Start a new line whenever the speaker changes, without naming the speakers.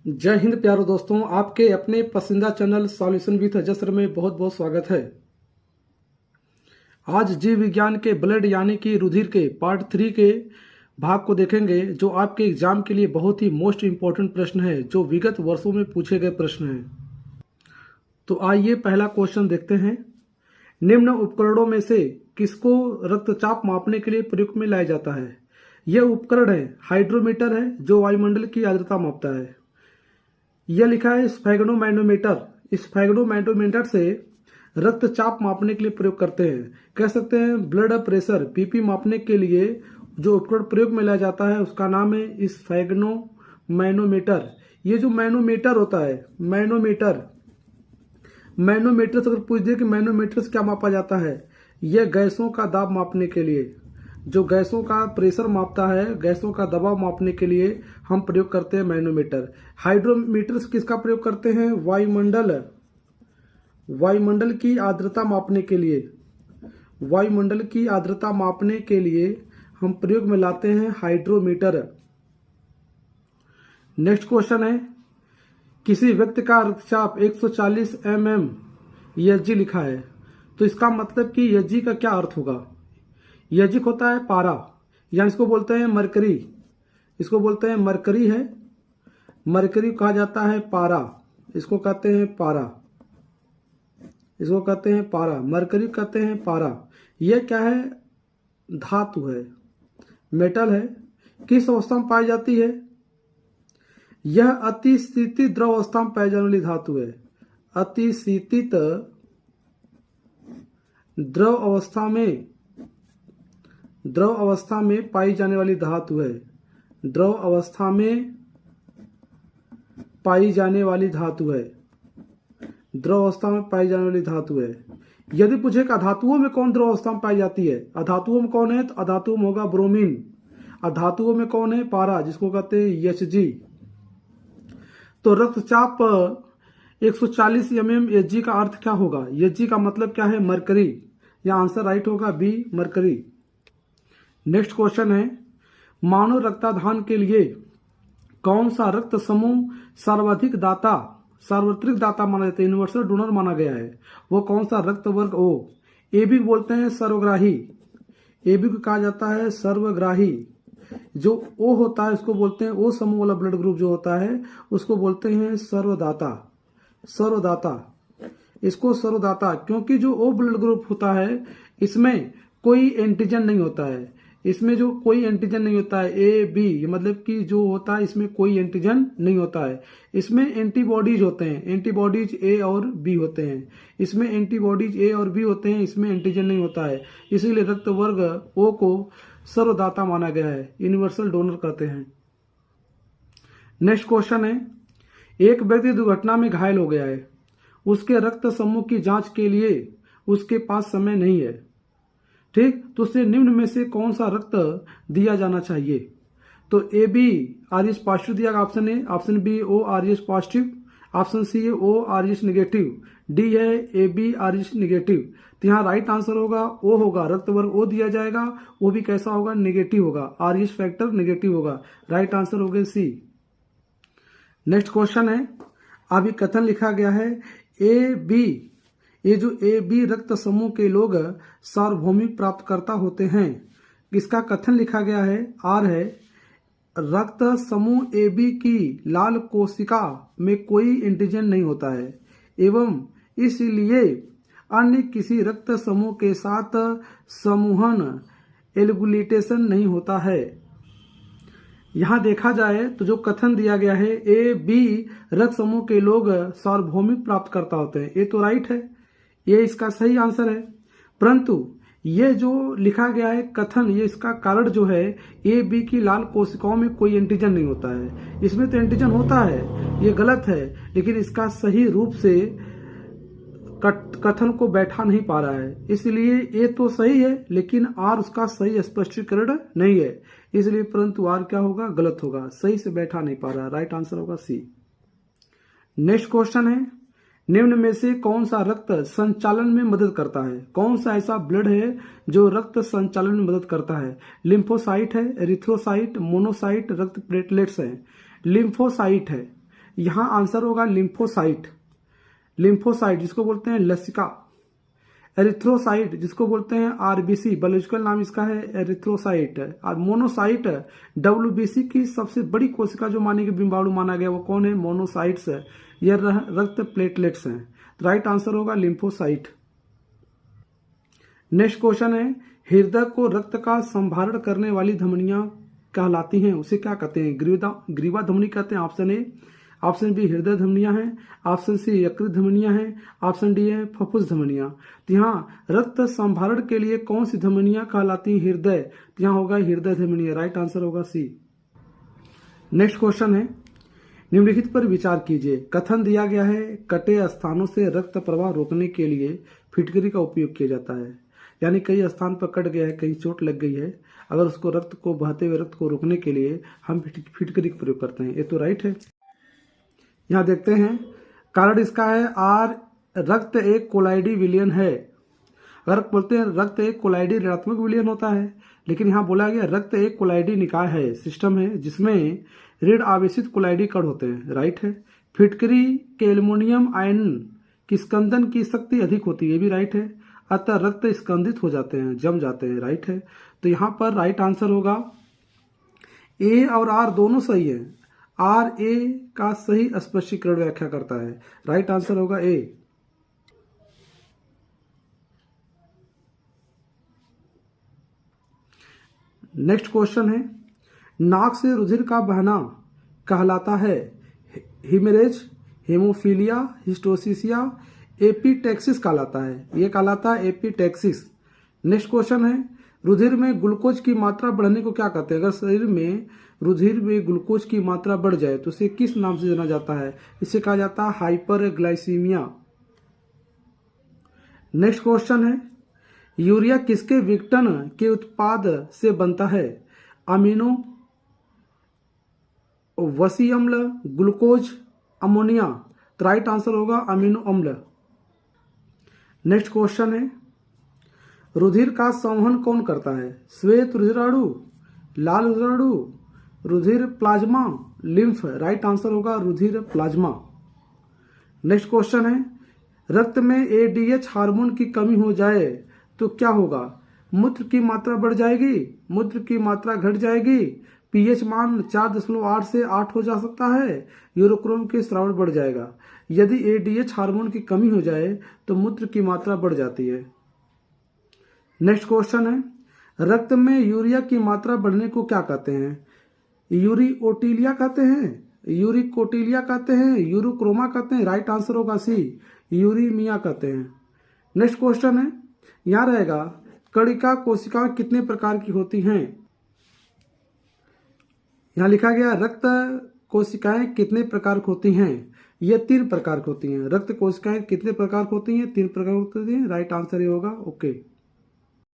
जय हिंद प्यारे दोस्तों, आपके अपने पसंदीदा चैनल सॉल्यूशन विद अजसर में बहुत बहुत स्वागत है। आज जीव विज्ञान के ब्लड यानी कि रुधिर के पार्ट 3 के भाग को देखेंगे, जो आपके एग्जाम के लिए बहुत ही मोस्ट इम्पोर्टेंट प्रश्न है, जो विगत वर्षों में पूछे गए प्रश्न हैं। तो आइए पहला क्वेश्चन देखते हैं। निम्न उपकरणों में से किसको रक्तचाप मापने के लिए प्रयोग में लाया जाता है? यह उपकरण है हाइड्रोमीटर है, जो वायुमंडल की आर्द्रता मापता है। यह लिखा है स्फेगनोमैनोमीटर। स्फेगनोमैनोमीटर से रक्तचाप मापने के लिए प्रयोग करते हैं। कह सकते हैं ब्लड प्रेशर पीपी मापने के लिए जो उपकरण प्रयोग में लाया जाता है उसका नाम है स्फेगनोमैनोमीटर। ये जो मैनोमीटर होता है, मैनोमीटर से अगर पूछ दिए कि मैनोमीटर से क्या मापा जाता है, यह गैसों का दाब मापने के लिए, जो गैसों का प्रेशर मापता है, गैसों का दबाव मापने के लिए हम प्रयोग करते हैं मैनोमीटर। हाइड्रोमीटर से किसका प्रयोग करते हैं? वायुमंडल की आर्द्रता मापने के लिए। वायुमंडल की आर्द्रता मापने के लिए हम प्रयोग में लाते हैं हाइड्रोमीटर। नेक्स्ट क्वेश्चन है, किसी व्यक्ति का रक्तचाप 140 mm ESG लिखा है, तो इसका मतलब कि ESG का क्या अर्थ होगा? ESG होता है पारा, या इसको बोलते हैं मरकरी। इसको बोलते हैं मरकरी है, मरकरी कहा जाता है पारा। इसको कहते हैं पारा, इसको कहते हैं पारा, मरकरी कहते हैं पारा। यह क्या है? धातु है, मेटल है। किस अवस्था में पाई जाती है? यह अतिशीतित द्रव अवस्था में पाई जाने वाली धातु है। अतिशीतित द्रव अवस्था में पाई जाने वाली धातु है। द्रव अवस्था में पाई जाने वाली धातु है। द्रव अवस्था में पाई जाने वाली धातु है। यदि पूछे कि अधातुओं में कौन द्रव अवस्था में पाई जाती है, अधातुओं में कौन है, तो अधातुओं में होगा ब्रोमीन। अधातुओं में कौन है? पारा, जिसको कहते हैं Hg। तो रक्तचाप 140 mm Hg का अर्थ क्या होगा? Hg का मतलब क्या है? मरकरी। यह आंसर राइट होगा बी, मरकरी। नेक्स्ट क्वेश्चन है, मानव रक्तदान के लिए कौन सा रक्त समूह सार्वत्रिक दाता माना जाता है, यूनिवर्सल डोनर माना गया है? वो कौन सा रक्त वर्ग? ओ। ए बी बोलते हैं सर्वग्राही। ए बी को कहा जाता है सर्वग्राही। जो ओ होता है उसको बोलते हैं, ओ समूह वाला ब्लड ग्रुप जो होता है उसको बोलते हैं सर्वदाता। इसको सर्वदाता, क्योंकि जो ओ ब्लड ग्रुप होता है इसमें कोई एंटीजन नहीं होता है। इसमें जो कोई एंटीजन नहीं होता है, ए बी मतलब कि जो होता है इसमें कोई एंटीजन नहीं होता है। इसमें एंटीबॉडीज होते हैं, एंटीबॉडीज ए और बी होते हैं। इसमें एंटीबॉडीज ए और बी होते हैं, इसमें एंटीजन नहीं होता है। इसीलिए रक्त वर्ग ओ को सर्वदाता माना गया है, यूनिवर्सल डोनर कहते हैं। नेक्स्ट क्वेश्चन है, एक व्यक्ति दुर्घटना में घायल हो गया है, उसके रक्त समूह की जांच के लिए उसके पास समय नहीं है, ठीक, तो उसे निम्न में से कौन सा रक्त दिया जाना चाहिए? तो ए बी आरएच पॉजिटिव दिया option A, option B O Rh positive, option C है ओ आरएच नेगेटिव, डी है ए बी आरएच नेगेटिव। तो यहाँ राइट आंसर होगा ओ होगा, रक्त वर्ग ओ दिया जाएगा। वो भी कैसा होगा? नेगेटिव होगा, आरएच फैक्टर नेगेटिव होगा। राइट आंसर हो गया सी। नेक्स्ट क्वेश्चन है, अभी कथन लिखा गया है ए बी, ये जो ए बी रक्त समूह के लोग सार्वभौमिक प्राप्तकर्ता होते हैं। इसका कथन लिखा गया है, आर है, रक्त समूह ए बी की लाल कोशिका में कोई एंटीजन नहीं होता है एवं इसलिए अन्य किसी रक्त समूह के साथ समूहन एलगुलेटेशन नहीं होता है। यहां देखा जाए तो जो कथन दिया गया है, ए बी रक्त समूह के लोग सार्वभौमिक प्राप्तकर्ता होते हैं, ये तो राइट है, ये इसका सही आंसर है। परंतु ये जो लिखा गया है कथन, ये इसका कारण जो है, ए बी की लाल कोशिकाओं में कोई एंटीजन नहीं होता है। इसमें तो एंटीजन होता है, ये गलत है, लेकिन इसका सही रूप से कथन को बैठा नहीं पा रहा है। इसलिए ये तो सही है, लेकिन आर उसका सही स्पष्टीकरण नहीं है, इसलिए परंतु आर क्या होगा? गलत होगा, सही से बैठा नहीं पा रहा। राइट आंसर होगा सी। नेक्स्ट क्वेश्चन है, निम्न में से कौन सा रक्त संचालन में मदद करता है? कौन सा ऐसा ब्लड है जो रक्त संचालन में मदद करता है? लिम्फोसाइट है, एरिथ्रोसाइट, मोनोसाइट, रक्त प्लेटलेट्स है। लिम्फोसाइट है, यहां आंसर होगा लिम्फोसाइट। लिम्फोसाइट जिसको बोलते हैं लसिका। एरिथ्रोसाइट जिसको बोलते हैं आरबीसी, बायोलॉजिकल नाम इसका है एरिथ्रोसाइट। और मोनोसाइट डब्ल्यूबीसी की सबसे बड़ी कोशिका जो मानी गई बिम्बाणु माना गया वो कौन है? मोनोसाइट्स है। यह रक्त प्लेटलेट्स हैं। तो राइट आंसर होगा लिम्फोसाइट। नेक्स्ट क्वेश्चन है, हृदय को रक्त का संभारण करने वाली धमनियां कहलाती हैं, उसे क्या कहते हैं? ग्रीवा धमनी कहते हैं, ऑप्शन ए। ऑप्शन बी हृदय धमनियां हैं। ऑप्शन सी यकृत धमनियां हैं। ऑप्शन डी है फुफ्फुस धमनियां। तो यहाँ रक्त संभारण के लिए कौन सी धमनियां कहलाती हैं? हृदय। तो यहाँ होगा हृदय धमनियां। राइट आंसर होगा सी। नेक्स्ट क्वेश्चन है, निम्नलिखित पर विचार कीजिए। कथन दिया गया है कटे स्थानों से रक्त प्रवाह रोकने के लिए फिटकरी का उपयोग किया जाता है। यानी कई स्थान पर कट गया है, कहीं चोट लग गई है, अगर उसको रक्त को बहते हुए रक्त को रोकने के लिए हम फिटकरी का प्रयोग करते हैं। ये तो राइट है। यहाँ देखते हैं, कारण इसका है आर, रक्त एक कोलाइडी विलयन है। अगर बोलते हैं रक्त एक कोलाइडी ऋणात्मक विलयन होता है, लेकिन यहाँ बोला गया रक्त एक कोलाइडी निकाय है, सिस्टम है जिसमें ऋण आवेशित कोलाइडी कण होते हैं। राइट है। फिटकरी के एल्युमिनियम आयन की स्कंदन की शक्ति अधिक होती है, ये भी राइट है। अतः रक्त स्कंदित हो जाते हैं, जम जाते हैं। राइट है। तो यहाँ पर राइट आंसर होगा ए और आर दोनों सही है। आर ए का सही स्पष्टीकरण व्याख्या करता है। राइट आंसर होगा ए। नेक्स्ट क्वेश्चन है, नाक से रुधिर का बहना कहलाता है हिमरेज, हेमोफीलिया, हिस्टोसिसिया, एपीटेक्सिस कहलाता है। यह कहलाता है एपीटेक्सिस। नेक्स्ट क्वेश्चन है, रुधिर में ग्लूकोज की मात्रा बढ़ने को क्या कहते हैं? अगर शरीर में रुधिर में ग्लूकोज की मात्रा बढ़ जाए तो इसे किस नाम से जाना जाता है? इसे कहा जाता है हाइपरग्लाइसीमिया। नेक्स्ट क्वेश्चन है, यूरिया किसके विघटन के उत्पाद से बनता है? अमीनो, वसी अम्ल, ग्लूकोज, अमोनिया। तो राइट आंसर होगा अमीनो अम्ल। नेक्स्ट क्वेश्चन है, रुधिर का संवहन कौन करता है? श्वेत रुधिराणु, लाल रुधिराणु, रुधिर प्लाज्मा, लिम्फ। राइट आंसर होगा रुधिर प्लाज्मा। नेक्स्ट क्वेश्चन है, रक्त में एडीएच हार्मोन की कमी हो जाए तो क्या होगा? मूत्र की मात्रा बढ़ जाएगी, मूत्र की मात्रा घट जाएगी, पीएच मान 4.8 से 8 हो जा सकता है, यूरोक्रोम के स्राव बढ़ जाएगा। यदि एडीएच हार्मोन की कमी हो जाए तो मूत्र की मात्रा बढ़ जाती है। नेक्स्ट क्वेश्चन है, रक्त में यूरिया की मात्रा बढ़ने को क्या कहते हैं? यूरिओटिलिया कहते हैं, यूरिकोटिलिया कहते हैं, यूरोक्रोमा कहते हैं। राइट आंसर होगा सी, यूरीमिया कहते हैं। नेक्स्ट क्वेश्चन है, यहां रहेगा कणिका कोशिकाएं कितने प्रकार की होती हैं? यहां लिखा गया रक्त कोशिकाएं कितने प्रकार की होती हैं? ये 3 प्रकार की होती हैं। रक्त कोशिकाएं कितने प्रकार की होती हैं? 3 प्रकार की होती हैं। राइट आंसर ये होगा ओके।